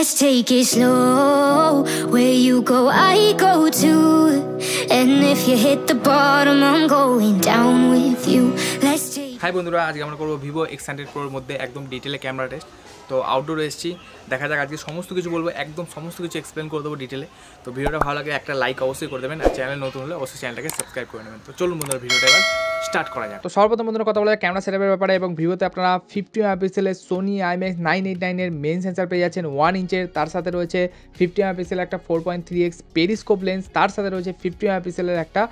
Let's take it slow. Where you go, I go too. And if you hit the bottom, I'm going down with you. Let's take. Hi বন্ধুরা, আজকে আমরা করবো Vivo X100 Proর মধ্যে একদম ডিটেলে camera test. তো আউটডোরে এসেছি, দেখা যাক আজকে সমস্ত কিছু বলবো, একদম সমস্ত কিছু এক্সপ্লেন করে দেবো ডিটেলে। তো ভিডিওটা ভালো লাগে একটা লাইক অবশ্যই করে দেবেন, আর চ্যানেল নতুন হলে অবশ্যই চ্যানেলটাকে সাবস্ক্রাইব করে নেবেন। তো চলুন বন্ধুরা, ভিডিওটা এবার স্টার্ট করা যাক। তো সর্বপ্রথম বন্ধুরা কথা বলা যায় ক্যামেরা সেটআপের ব্যাপারে, এবং ভিভোতে আপনারা 50 মেগাপিক্সেলের সোনি IMX 989 এর মেইন সেন্সার পেয়ে যাচ্ছেন 1 ইঞ্চের। তার সাথে রয়েছে 50 মেগাপিক্সেলের একটা 4.3x পেরিস্কোপ লেন্স, তার সাথে রয়েছে 50 মেগাপিক্সেলের একটা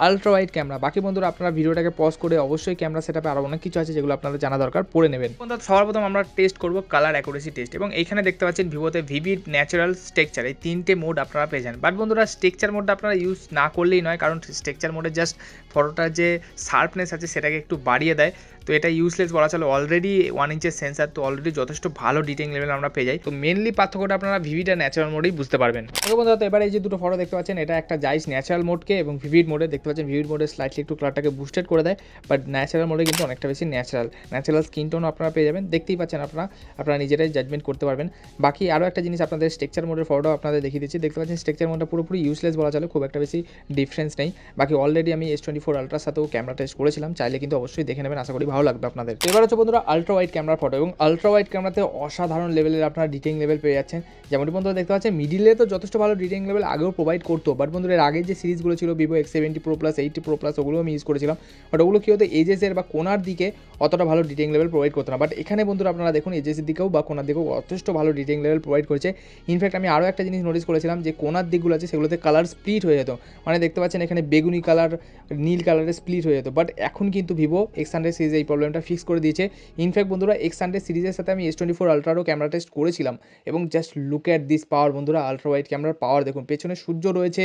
আলট্রা ওয়াইড ক্যামেরা। বাকি বন্ধুরা আপনারা ভিডিওটাকে পজ করে অবশ্যই ক্যামেরা সেটআপে আরও অনেক কিছু আছে যেগুলো আপনাদের জানা দরকার, পড়ে নেবেন। বন্ধুরা সর্বপ্রথম আমরা টেস্ট করব কালার অ্যাকুরেসি টেস্ট, এবং এইখানে দেখতে পাচ্ছেন ভিভোতে ভিভিড, ন্যাচারাল, স্ট্রাকচার এই তিনটে মোড আপনারা পেয়ে যান। বাট বন্ধুরা স্ট্রাকচার মোডটা আপনারা ইউজ না করলেই নয়, কারণ স্ট্রাকচার মোডে জাস্ট ফটোটার যে শার্পনেস আছে সেটাকে একটু বাড়িয়ে দেয়। তো এটা ইউজলেস বলা চলে, অলরেডি 1 ইঞ্চের সেন্সার, তো অলরেডি যথেষ্ট ভালো ডিটেইল লেভেল আমরা পেয়ে যাই। তো মেনলি পার্থক্যটা আপনারা ভিভিড আর ন্যাচারাল মোডেই বুঝতে পারবেন। তো বন্ধুরা তো এবার এই যে দুটো ফটো দেখতে পাচ্ছেন, এটা একটা জাইস ন্যাচারাল মোডকে, এবং ভিভিড মোডে দেখতে পাচ্ছেন ভিভিড মোডে স্লাইটলি একটু কালারটাকে বুস্টেড করে দেয়, বাট ন্যাচারাল মোডে কিন্তু অনেকটা বেশি ন্যাচারাল স্কিন টোন আপনারা পেয়ে যাবেন। দেখতেই পাচ্ছেন আপনারা নিজেরাই জাজমেন্ট করতে পারবেন। বাকি আরও একটা জিনিস আপনাদের স্ট্রাকচার মোডের ফটোটাও আপনাদের দেখিয়ে দিচ্ছি। দেখতে পাচ্ছেন স্ট্রাকচার মোডটা পুরোপুরি ইউজলেস বলা চলে, খুব একটা বেশি ডিফারেন্স নেই। বাকি অলরেডি আমি S24 আলট্রার সাথেও ক্যামেরা টেস্ট করেছিলাম, চাইলে কিন্তু অবশ্যই দেখে নেবেন, আশা করি ভালো লাগবে আপনাদের। এবার হচ্ছে বন্ধুরা আলট্রা ওয়াইড ক্যামেরার ফটো, এবং আলট্রা ওয়াইড ক্যামেরাতে অসাধারণ লেভেলের আপনারা ডিটেইল লেভেল পেয়ে যাচ্ছেন। যেমনটি বন্ধুরা দেখতে পাচ্ছেন মিডিলে তো যথেষ্ট ভালো ডিটেইল লেভেল আগেও প্রোভাইড করতো, বাট বন্ধুরা এর আগের যে সিরিজগুলো ছিল Vivo X70 Pro Plus, 80 Pro Plus, ওগুলো আমি ইউজ করেছিলাম, বাট ওগুলো কী হতো এজেসের বা কোনার দিকে অতটা ভালো ডিটেইল লেভেল প্রোভাইড করতো না। বাট এখানে বন্ধুরা আপনারা দেখুন এজেসের দিকেও বা কোনার দিকেও যথেষ্ট ভালো ডিটেইল লেভেল প্রোভাইড করেছে। ইনফ্যাক্ট আমি আরও একটা জিনিস নোটিস করেছিলাম, যে কোনার দিকগুলো আছে সেগুলোতে কালার স্প্লিট হয়ে যেত, মানে দেখতে পাচ্ছেন এখানে বেগুনি কালার, নীল কালারে স্প্লিট হয়ে যেত। বাট এখন কিন্তু ভিভো X100 সিরিজ এই প্রবলেমটা ফিক্স করে দিয়েছে। ইনফ্যাক্ট বন্ধুরা X100 সিরিজের সাথে আমি S24 আলট্রারও ক্যামেরা টেস্ট করেছিলাম, এবং জাস্ট লুক অ্যাট দিস পাওয়ার বন্ধুরা, আলট্রা ওয়াইড ক্যামেরার পাওয়ার দেখুন। পেছনে সূর্য রয়েছে,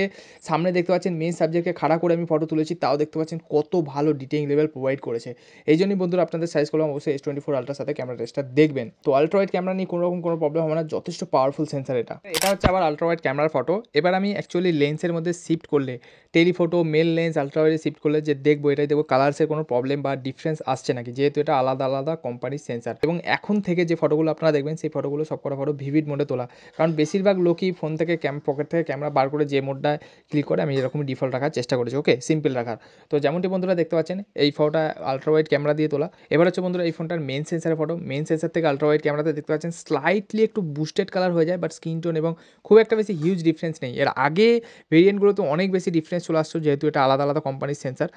সামনে দেখতে পাচ্ছেন মেন সাবজেক্টকে খাড়া করে আমি ফটো তুলেছি, তাও দেখতে পাচ্ছেন কত ভালো ডিটেইল লেভেল প্রোভাইড করেছে। এই জন্যই বন্ধুরা আপনাদের সাইজ করলাম অবশ্যই S24 আলট্রার সাথে ক্যামেরা টেস্টটা দেখবেন। তো আলট্রা ওয়াইড ক্যামেরা নিয়ে কোনো প্রবলেম হবে না, যথেষ্ট পাওয়ারফুল সেন্সার এটা হচ্ছে আবার আলট্রা ওয়াইড ক্যামেরার ফটো। এবার আমি অ্যাকচুয়ালি লেন্সের মধ্যে শিফট করলে, টেলিফটো মেল লেন্স আলট্রা ওয়াইডে শিফট করলে যে দেখবো, এটাই দেখবো কালার্সের কোনো প্রবলেম বা ডিফারেন্স আসছে নাকি, যেহেতু এটা আলাদা আলাদা কোম্পানির সেন্সার। এবং এখন থেকে যে ফটোগুলো আপনারা দেখবেন সেই ফটোগুলো সবকটা ফটো ভিভিড মোডে তোলা, কারণ বেশিরভাগ লোকই ফোন থেকে পকেট থেকে ক্যামেরা বার করে যে মোডটা ক্লিক করে, আমি এরকম ডিফল্ট রাখার চেষ্টা করেছি, ওকে, সিম্পল রাখার। তো যেমনটি বন্ধুরা দেখতে পাচ্ছেন এই ফটোটা আলট্রা ওয়াইড ক্যামেরা দিয়ে তোলা। এবার হচ্ছে বন্ধুরা এই ফোনটার মেন সেন্সারের ফটো। মেন সেন্সার থেকে আলট্রা ওয়াইড ক্যামেরাতে দেখতে পাচ্ছেন স্লাইটলি একটু বুস্টেড কালার হয়ে যায়, বাট স্কিন টোন এবং খুব একটা বেশি হিউজ ডিফারেন্স নেই। এর আগে ভেরিয়েন্টগুলোতে অনেক বেশি ডিফারেন্স চলে আসতো, যেহেতু এটা আলাদা আলাদা কোম্পানির সেন্সার।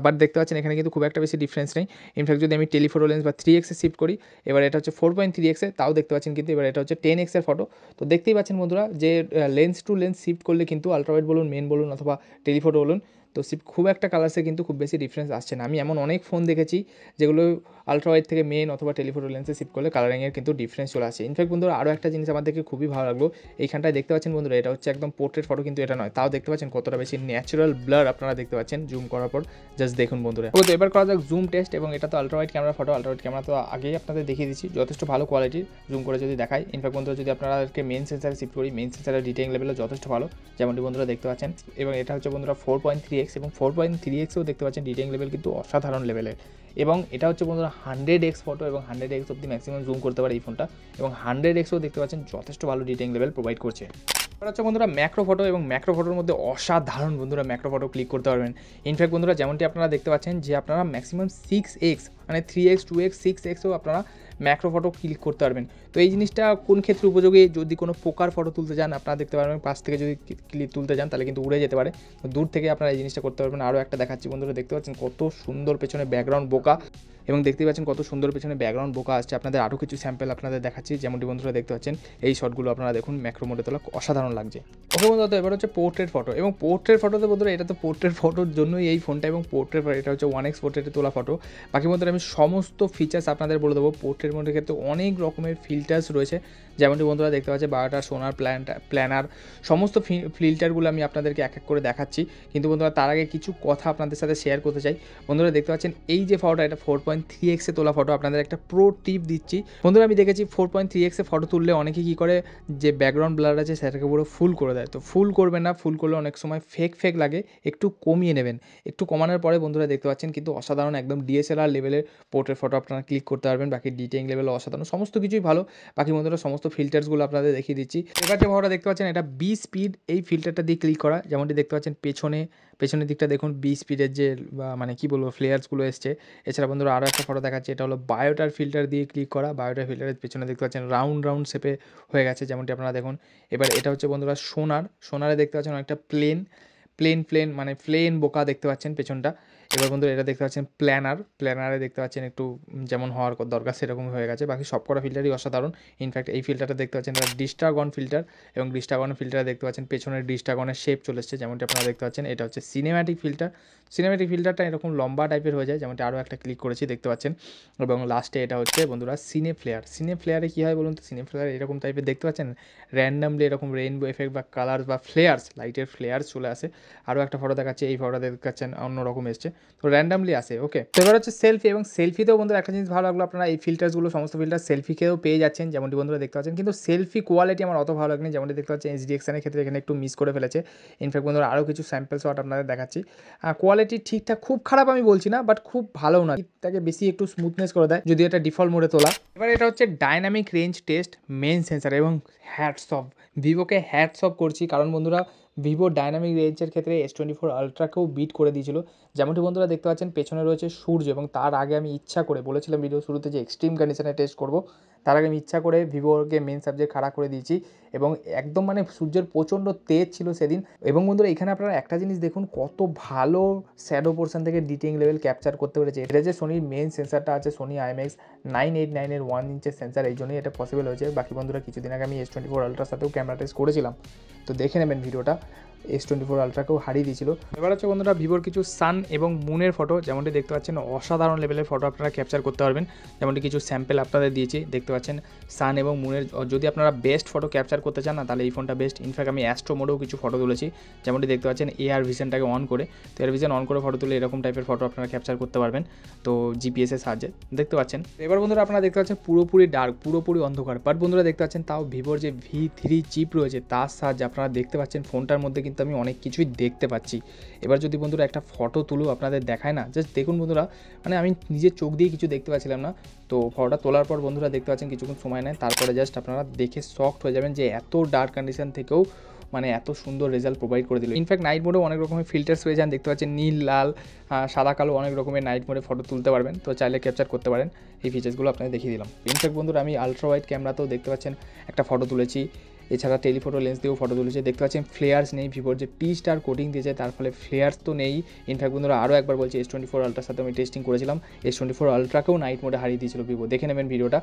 বাট দেখতে পাচ্ছেন এখানে কিন্তু খুব একটা বেশি ডিফারেন্স নেই। ইনফ্যাক্ট যদি আমি টেলিফটো লেন্স বা 3x শিফট করি, এবার এটা হচ্ছে 4.3x, তাও দেখতে পাচ্ছেন কিন্তু এবার এটা হচ্ছে 10x এর ফটো। তো দেখতেই পাচ্ছেন বন্ধুরা যে লেন্স টু লেন্স শিফট করলে কিন্তু আলট্রা ওয়াইড বলুন, মেন বলুন অথবা টেলিফটো বলুন, তো খুব একটা কালার্সে কিন্তু খুব বেশি ডিফারেন্স আসছে না। আমি এমন অনেক ফোন দেখেছি যেগুলো আলট্রা ওয়াইড থেকে মেন অথবা টেলিফটো লেন্সে শিফট করলে কালারিংয়ের কিন্তু ডিফারেন্স চলে আসে। ইনফ্যাক্ট বন্ধুরা আরও একটা জিনিস আমাদেরকে খুবই ভালো লাগলো, এইখানটায় দেখতে পাচ্ছেন বন্ধুরা এটা হচ্ছে একদম পোর্ট্রেট ফটো, কিন্তু এটা নয়, তাও দেখতে পাচ্ছেন কতটা বেশি ন্যাচারাল ব্লার আপনারা দেখতে পাচ্ছেন জুম করার পর, জাস্ট দেখুন বন্ধুরা। তো এবার করা যাক জুম টেস্ট, এবং এটা তো ultra wide camera photo. Ultra wide camera তো আগেই আপনাদের দেখিয়ে দিচ্ছি, যথেষ্ট ভালো কোয়ালিটির। জুম করে যদি দেখাই, ইনফ্যাক্ট বন্ধুরা যদি আপনাদেরকে মেন সেন্সারে শিফট করি, মেন সেন্সারের ডিটেইল লেভেলও যথেষ্ট ভালো, যেমনটি বন্ধুরা দেখতে পাচ্ছেন। এবং এটা হচ্ছে বন্ধুরা 4.3x, এবং 4.3xও দেখতে পাচ্ছেন ডিটেইল লেভেল কিন্তু অসাধারণ লেভেলের। এবং এটা হচ্ছে বন্ধুরা 100x ফটো, এবং 100x অব্দি ম্যাক্সিমাম জুম করতে পারে এই ফোনটা, এবং 100xও দেখতে পাচ্ছেন যথেষ্ট ভালো ডিটেইল লেভেল প্রোভাইড করছে। এবার হচ্ছে বন্ধুরা ম্যাক্রো ফটো, এবং ম্যাক্রো ফটোর মধ্যে অসাধারণ বন্ধুরা ম্যাক্রো ফটো ক্লিক করতে পারবেন। ইনফ্যাক্ট বন্ধুরা যেমনটি আপনারা দেখতে পাচ্ছেন যে আপনারা ম্যাক্সিমাম 6x, মানে 3x, 2x, 6xও আপনারা ম্যাক্রো ফটো ক্লিক করতে পারবেন। তো এই জিনিসটা কোন ক্ষেত্রে উপযোগী, যদি কোনো পোকার ফটো তুলতে যান আপনারা দেখতে পারবেন, পাশ থেকে যদি ক্লিক তুলতে যান তাহলে কিন্তু উড়ে যেতে পারে, তো দূর থেকে আপনারা এই জিনিসটা করতে পারবেন। আরও একটা দেখাচ্ছি বন্ধুরা, দেখতে পাচ্ছেন কত সুন্দর পেছনে ব্যাকগ্রাউন্ড বোকা, এবং দেখতে পাচ্ছেন কত সুন্দর পেছনে ব্যাকগ্রাউন্ড বোকা আসছে। আপনাদের আরও কিছু স্যাম্পল আপনাদের দেখাচ্ছি, যেমনটি বন্ধুরা দেখতে পাচ্ছেন এই শটগুলো আপনারা দেখুন ম্যাক্রো মোডে তোলা, অসাধারণ লাগছে। ওকে বন্ধুরা, তো এবার হচ্ছে পোর্ট্রেট ফটো, এবং পোর্ট্রেট ফটোতে বন্ধুরা এটা তো পোর্ট্রেট ফটোর জন্যই এই ফোনটা, এবং পোর্ট্রেট এটা হচ্ছে 1x পোর্ট্রেটে তোলা ফটো। বাকি বন্ধুরা আমি সমস্ত ফিচার্স আপনাদের বলে দেবো। পোর্ট্রেট মোডের ক্ষেত্রে অনেক রকমের ফিল্টার্স রয়েছে, যেমনটি বন্ধুরা দেখতে পাচ্ছেন 12টা সোনার প্ল্যানার, সমস্ত ফিল্টারগুলো আমি আপনাদেরকে এক এক করে দেখাচ্ছি। কিন্তু বন্ধুরা তার আগে কিছু কথা আপনাদের সাথে শেয়ার করতে চাই। বন্ধুরা দেখতে পাচ্ছেন এই যে ফটোটা, এটা 4.3x এ তোলা ফটো। আপনাদের একটা প্রো টিপ দিচ্ছি বন্ধুরা, আমি দেখেছি 4.3x এ ফটো তুললে অনেকে কী করে, যে ব্যাকগ্রাউন্ড ব্লার আছে সেটাকে পুরো ফুল করে দেয়। তো ফুল করবেন না, ফুল করলে অনেক সময় ফেক লাগে, একটু কমিয়ে নেবেন। একটু কমানোর পরে বন্ধুরা দেখতে পাচ্ছেন কিন্তু অসাধারণ একদম DSLR লেভেলের পোর্ট্রেট ফটো আপনারা ক্লিক করতে পারবেন। বাকি ডিটেইল লেভেল অসাধারণ, সমস্ত কিছুই ভালো। বাকি বন্ধুরা সমস্ত সমস্ত ফিল্টার্সগুলো আপনাদের দেখিয়ে দিচ্ছি। এবার যে ফটোটা দেখতে পাচ্ছেন এটা বি স্পিড, এই ফিল্টারটা দিয়ে ক্লিক করা। যেমনটি দেখতে পাচ্ছেন পেছনের দিকটা দেখুন বি স্পিডের যে মানে কি বলবো ফ্লেয়ার্সগুলো এসছে। এছাড়া বন্ধুরা আরও একটা ফটো দেখাচ্ছে, এটা হলো বায়োটার ফিল্টার দিয়ে ক্লিক করা। বায়োটার ফিল্টারের পেছনে দেখতে পাচ্ছেন রাউন্ড শেপে হয়ে গেছে যেমনটি আপনারা দেখুন। এবার এটা হচ্ছে বন্ধুরা সোনারে দেখতে পাচ্ছেন অনেকটা প্লেন মানে প্লেন বোকা দেখতে পাচ্ছেন পেছনটা। এবার বন্ধুরা এটা দেখতে পাচ্ছেন প্ল্যানারে দেখতে পাচ্ছেন একটু যেমন হওয়ার দরকার সেরকম হয়ে গেছে। বাকি সবকটা ফিল্টারই অসাধারণ। ইনফ্যাক্ট এই ফিল্টারটা দেখতে পাচ্ছেন এটা ডিস্টাগন ফিল্টার, এবং ডিস্টাগন ফিল্টারে দেখতে পাচ্ছেন পেছনের ডিস্টাগনের শেপ চলে এসছে যেমনটি আপনারা দেখতে পাচ্ছেন। এটা হচ্ছে সিনেম্যাটিক ফিল্টারটা এরকম লম্বা টাইপের হয়ে যায় যেমনটি আরও একটা ক্লিক করেছি দেখতে পাচ্ছেন। এবং লাস্টে এটা হচ্ছে বন্ধুরা সিনে ফ্লেয়ারে কী হয় বলুন তো? সিনে ফ্লেয়ার এরকম টাইপের দেখতে পাচ্ছেন, র্যান্ডামলি এরকম রেইনবো এফেক্ট বা কালার বা লাইটের ফ্লেয়ার্স চলে আসে। আরও একটা ফটো দেখাচ্ছে, এই ফটোটা দেখাচ্ছেন অন্যরকম এসছে, তো র্যান্ডামলি আসে। ওকে, তো এবার হচ্ছে সেলফি, এবং সেলফিতেও বন্ধুরা একটা জিনিস ভালো লাগলো, আপনারা এই ফিল্টার্সগুলো সমস্ত ফিল্টার সেলফিকেও পেয়ে যাচ্ছেন যেমনটি বন্ধুরা দেখতে পাচ্ছেন। কিন্তু সেলফি কোয়ালিটি আমার অত ভালো লাগেনি, যেমনটি দেখতে পাচ্ছেন HDXN এর ক্ষেত্রে এখানে একটু মিস করে ফেলেছে। ইনফ্যাক্ট বন্ধুরা আরও কিছু স্যাম্পল শট আপনাদের দেখাচ্ছি। কোয়ালিটি ঠিকঠাক, খুব খারাপ আমি বলছি না, বাট খুব ভালোও না, তাকে বেশি একটু স্মুথনেস করে দেয় যদি এটা ডিফল্ট মোডে তোলা। এবার এটা হচ্ছে dynamic range test main sensor, এবং ভিভোকে হ্যাটস অফ করছি, কারণ বন্ধুরা ভিভো ডাইনামিক রেঞ্জের ক্ষেত্রে S24 আলট্রাকেও বিট করে দিয়েছিল। যেমনটি বন্ধুরা দেখতে পাচ্ছেন পেছনে রয়েছে সূর্য, এবং তার আগে আমি ইচ্ছা করে বলেছিলাম ভিডিও শুরুতে যে এক্সট্রিম কন্ডিশনে টেস্ট করব, তার আগে আমি ইচ্ছা করে ভিভোকে মেন সাবজেক্ট খাড়া করে দিয়েছি, এবং একদম মানে সূর্যের প্রচণ্ড তেজ ছিল সেদিন। এবং বন্ধুরা এখানে আপনারা একটা জিনিস দেখুন, কত ভালো শ্যাডো পোর্শন থেকে ডিটেইল লেভেল ক্যাপচার করতে পেরেছে। এটা যে সোনির মেন সেন্সারটা আছে সোনি IMX 989 এর 1 ইঞ্চের সেন্সার, এই জন্যই এটা পসিবল হয়েছে। বাকি বন্ধুরা কিছুদিন আগে আমি S24 আলট্রার সাথেও ক্যামেরা টেস্ট করেছিলাম, তো দেখে নেবেন ভিডিওটা, S24 আলট্রাকেও হারিয়ে দিয়েছিল। এবার হচ্ছে বন্ধুরা ভিভোর কিছু সান এবং মুনের ফটো, যেমনটি দেখতে পাচ্ছেন অসাধারণ লেভেলের ফটো আপনারা ক্যাপচার করতে পারবেন। যেমনটি কিছু স্যাম্পল আপনাদের দিয়েছি, দেখতে পাচ্ছেন সান এবং মুনের। যদি আপনারা বেস্ট ফটো ক্যাপচার করতে চান না, তাহলে এই ফোনটা বেস্ট। ইনফ্যাক্ট আমি অ্যাস্ট্রো মোডেও কিছু ফটো তুলেছি, যেমনটি দেখতে পাচ্ছেন AR ভিশনটাকে অন করে, তো AR ভিশন অন করে ফটো তুলে এরকম টাইপের ফটো আপনারা ক্যাপচার করতে পারবেন, তো GPS এর সাহায্যে দেখতে পাচ্ছেন। এবার বন্ধুরা আপনারা দেখতে পাচ্ছেন পুরোপুরি ডার্ক, পুরোপুরি অন্ধকার, বাট বন্ধুরা দেখতে পাচ্ছেন তাও ভিভোর যে V3 চিপ রয়েছে তার সাহায্যে আপনারা দেখতে পাচ্ছেন ফোনটার মধ্যে কিন্তু আমি অনেক কিছুই দেখতে পাচ্ছি। এবার যদি বন্ধুরা একটা ফটো তুলো আপনাদের দেখায় না, জাস্ট দেখুন বন্ধুরা, মানে আমি নিজের চোখ দিয়ে কিছু দেখতে পাচ্ছিলাম না, তো ফটোটা তোলার পর বন্ধুরা দেখতে পাচ্ছেন কিছুক্ষণ সময় নেয়, তারপরে জাস্ট আপনারা দেখে শকড হয়ে যাবেন যে এত ডার্ক কন্ডিশন থেকেও মানে এত সুন্দর রেজাল্ট প্রোভাইড করে দিল। ইনফ্যাক্ট নাইট মোডেও অনেক রকমের ফিল্টার্স পেয়ে যান, দেখতে পাচ্ছেন নীল, লাল, সাদা, কালো, অনেক রকমের নাইট মোডে ফটো তুলতে পারবেন, তো চাইলে ক্যাপচার করতে পারেন। এই ফিচার্সগুলো আপনাদের দেখিয়ে দিলাম। ইনফ্যাক্ট বন্ধুরা আমি আলট্রা ওয়াইড ক্যামেরাতেও দেখতে পাচ্ছেন একটা ফটো তুলেছি, এছাড়া টেলিফোটো লেন্স দিয়েও ফটো তুলেছে। দেখতে পাচ্ছেন ফ্লেয়ার্স নেই, ভিভোর যে P স্টার কোটিং দিয়েছে তার ফলে ফ্লেয়ার্স তো নেই। ইনফ্যাক্ট বন্ধুরা আরও একবার বলছি, S24 আলট্রার সাথে আমি টেস্টিং করেছিলাম, S24 আলট্রাকেও নাইট মোডে হারিয়ে দিয়েছিল ভিভো, দেখে নেবেন ভিডিওটা।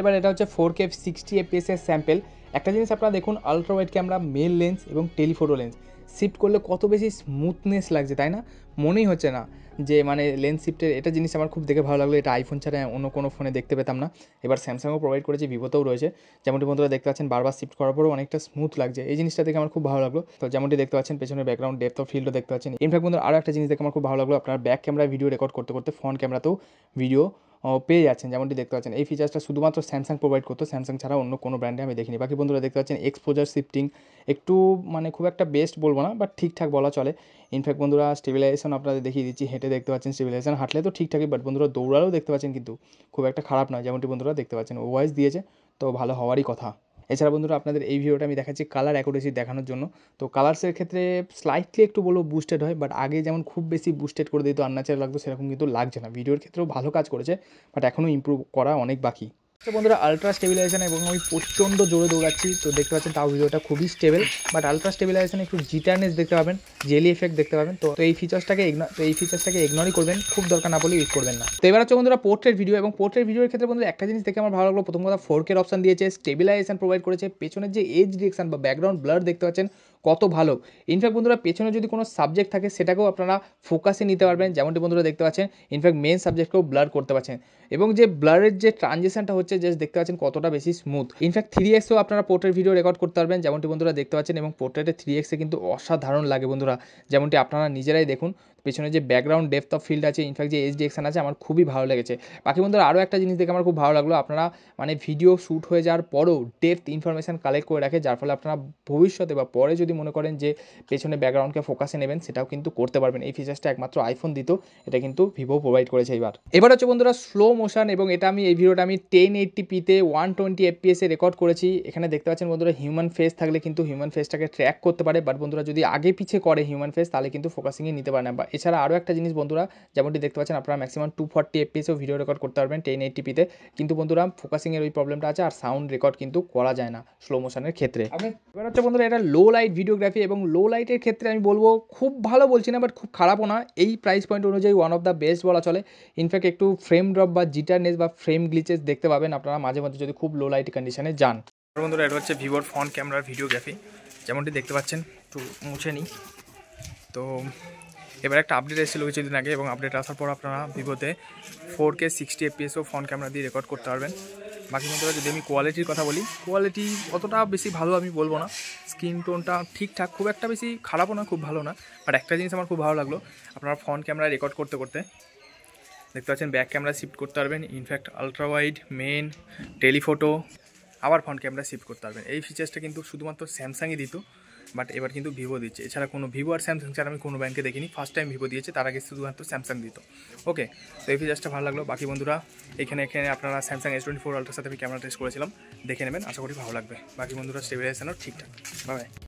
এবার এটা হচ্ছে 4K 60 fps এর স্যাম্পল। একটা জিনিস আপনারা দেখুন, ultra wide camera, main lens এবং টেলিফোটো লেন্স শিফট করলে কত বেশি স্মুথনেস লাগছে, তাই না? মনেই হচ্ছে না যে মানে লেন্স শিফটের, এটা জিনিস আমার খুব দেখে ভালো লাগলো। এটা আইফোন ছাড়া অন্য কোনো ফোনে দেখতে পেতাম না। এবার স্যামসাংও প্রোভাইড করেছে, ভিভোতেও রয়েছে, যেমনটি বন্ধুরা দেখতে পাচ্ছেন বারবার শিফট করার পরেও অনেকটা স্মুথ লাগছে, এই জিনিসটা দেখে আমার খুব ভালো লাগলো। তো যেমনটি দেখতে পাচ্ছেন পেছনের ব্যাকগ্রাউন্ড ডেপথ অফ ফিল্ডও দেখতে পাচ্ছেন। ইনফ্যাক্ট বন্ধুরা আরও একটা জিনিস দেখে আমার খুব ভালো লাগলো, আপনার ব্যাক ক্যামেরায় ভিডিও রেকর্ড করতে করতে ফ্রন্ট ক্যামেরাতেও ভিডিও পেয়ে যাচ্ছেন, যেমনটি দেখতে পাচ্ছেন। এই ফিচার্সটা শুধুমাত্র স্যামসাং প্রোভাইড করতো, স্যামসাং ছাড়া অন্য কোনো ব্র্যান্ডে আমি দেখিনি। বাকি বন্ধুরা দেখতে পাচ্ছেন এক্সপোজার শিফটিং একটু মানে খুব একটা বেস্ট বলবো না, বাট ঠিকঠাক বলা চলে। ইনফ্যাক্ট বন্ধুরা স্টেবিলাইজেশন আপনাদের দেখিয়ে দিচ্ছি, হেঁটে দেখতে পাচ্ছেন স্টেবিলাইজেশন, হাঁটলে তো ঠিকঠাকই, বাট বন্ধুরা দৌড়ালেও দেখতে পাচ্ছেন কিন্তু খুব একটা খারাপ নয়, যেমনটি বন্ধুরা দেখতে পাচ্ছেন। ওয়াইজ দিয়েছে, তো ভালো হওয়ারই কথা। এছাড়া বন্ধুরা আপনাদের এই ভিডিওটা আমি দেখাচ্ছি কালার অ্যাকুরেসি দেখানোর জন্য। তো কালার্সের ক্ষেত্রে স্লাইটলি একটু বলবো বুস্টেড হয়, বাট আগে যেমন খুব বেশি বুস্টেড করে দিত আনন্যাচারাল লাগতো, সেরকম কিন্তু লাগছে না। ভিডিওর ক্ষেত্রেও ভালো কাজ করেছে, বাট এখনও ইমপ্রুভ করা অনেক বাকি। তো বন্ধুরা আলট্রা স্টেবিলাইজেশন, এবং আমি প্রচণ্ড জোরে দৌড়াচ্ছি, তো দেখতে পাচ্ছেন তাও ভিডিওটা খুবই স্টেবল, বাট আলট্রা স্টেবিলাইজেশন একটু জিটারনেস দেখতে পাবেন, জেলি এফেক্ট দেখতে পাবেন। তো এই ফিচার্সটাকে ইগনোরই করবেন, খুব দরকার না পড়লে ইউজ করবেন না। তো এবার হচ্ছে বন্ধুরা পোর্ট্রেট ভিডিও, এবং পোর্ট্রেট ভিডিওর ক্ষেত্রে বন্ধুরা একটা জিনিস দেখে আমার ভালো লাগলো, প্রথম কথা 4K অপশন দিয়েছে, স্টেবিলাইজেশন প্রোভাইড করেছে, পেছনের যে এজ ডিরেকশন বা ব্যাকগ্রাউন্ড ব্লার দেখতে পাচ্ছেন কত ভালো। ইনফ্যাক্ট বন্ধুরা পেছনে যদি কোনো সাবজেক্ট থাকে সেটাকেও আপনারা ফোকাসে নিতে পারবেন, যেমনটি বন্ধুরা দেখতে পাচ্ছেন। ইনফ্যাক্ট মেন সাবজেক্টকেও ব্লার করতে পারছেন, এবং যে ব্লারের যে ট্রানজিশনটা হচ্ছে জাস্ট দেখতে পাচ্ছেন কতটা বেশি স্মুথ। ইনফ্যাক্ট 3xও আপনারা পোর্ট্রেট ভিডিও রেকর্ড করতে পারবেন, যেমনটি বন্ধুরা দেখতে পাচ্ছেন, এবং পোর্ট্রেটে 3x কিন্তু অসাধারণ লাগে বন্ধুরা, যেমনটি আপনারা নিজেরাই দেখুন। পেছনে যে ব্যাকগ্রাউন্ড ডেপথ অফ ফিল্ড আছে, ইনফ্যাক্ট যে এইচডি এক্সএন আছে, আমার খুবই ভালো লেগেছে। বাকি বন্ধুরা আরও একটা জিনিস দেখে আমার খুব ভালো লাগলো, আপনারা মানে ভিডিও শ্যুট হয়ে যাওয়ার পরেও ডেপথ ইনফরমেশান কালেক্ট করে রাখে, যার ফলে আপনারা ভবিষ্যতে বা পরে যদি মনে করেন যে পেছনে ব্যাকগ্রাউন্ডকে ফোকাসে নেবেন, সেটাও কিন্তু করতে পারবেন। এই ফিচার্সটা একমাত্র আইফোন দিত, এটা কিন্তু ভিভো প্রোভাইড করেছে। এবার হচ্ছে বন্ধুরা স্লো মোশন, এবং এটা আমি এই ভিডিওটা আমি 1080p-তে 120 fps রেকর্ড করেছি। এখানে দেখতে পাচ্ছেন বন্ধুরা হিউম্যান ফেস থাকলে কিন্তু হিউম্যান ফেসটাকে ট্র্যাক করতে পারে, বাট বন্ধুরা যদি আগে পিছে করে হিউম্যান ফেস তাহলে কিন্তু ফোকাসিংয়ে নিতে পারে না। বা এছাড়া আরও একটা জিনিস বন্ধুরা, যেমনটি দেখতে পাচ্ছেন আপনারা ম্যাক্সিমাম 240 fps-এও ভিডিও রেকর্ড করতে পারবেন 1080p-তে, কিন্তু বন্ধুরা ফোকাসিংয়ের ওই প্রবলেমটা আছে, আর সাউন্ড রেকর্ড কিন্তু করা যায় না স্লো মোশনের ক্ষেত্রে। এবার হচ্ছে বন্ধুরা এটা লো লাইট ভিডিওগ্রাফি, এবং লো লাইটের ক্ষেত্রে আমি বলবো খুব ভালো বলছি না, বাট খুব খারাপও না। এই প্রাইস পয়েন্ট অনুযায়ী ওয়ান অফ দ্য বেস্ট বলা চলে। ইনফ্যাক্ট একটু ফ্রেম ড্রপ বা জিটারনেস বা ফ্রেম গ্লিচেস দেখতে পাবেন আপনারা মাঝে মধ্যে যদি খুব লো লাইট কন্ডিশনে যান। বন্ধুরা এটা হচ্ছে ভিভোর ফ্রন্ট ক্যামেরার ভিডিওগ্রাফি, যেমনটি দেখতে পাচ্ছেন। একটু মুছে নিই। তো এবার একটা আপডেট এসেছিলো কিছুদিন আগে, এবং আপডেট আসার পর আপনারা ভিভোতে 4K 60 fps-ও ফ্রন্ট ক্যামেরা দিয়ে রেকর্ড করতে পারবেন। বাকি বন্ধুরা যদি আমি কোয়ালিটির কথা বলি, কোয়ালিটি অতটা বেশি ভালো আমি বলবো না, স্ক্রিন টোনটা ঠিকঠাক, খুব একটা বেশি খারাপও না খুব ভালো না। বাট একটা জিনিস আমার খুব ভালো লাগলো, আপনারা ফ্রন্ট ক্যামেরায় রেকর্ড করতে করতে দেখতে পাচ্ছেন ব্যাক ক্যামেরা শিফট করতে পারবেন, in fact ultra wide, main, telephoto, আবার ফ্রন্ট ক্যামেরা শিফট করতে পারবেন। এই ফিচার্সটা কিন্তু শুধুমাত্র স্যামসাংই দিত, বাট এবার কিন্তু ভিভো দিচ্ছে। এছাড়া কোনো ভিভো আর স্যামসাং ছাড়া আমি কোনো ব্যাংকে দেখিনি, ফার্স্ট টাইম ভিভো দিয়েছে, তার আগে শুধুমাত্র স্যামসাং দিত। ওকে, তো এই ফিচার্সটা ভালো লাগলো। বাকি বন্ধুরা এখানে আপনারা স্যামসাং S24 আলট্রার সাথে আমি ক্যামেরা টেস্ট করেছিলাম, দেখে নেবেন, আশা করি ভালো লাগবে। বাকি বন্ধুরা স্টেবিলাইজেশনও ঠিকঠাক। বাই।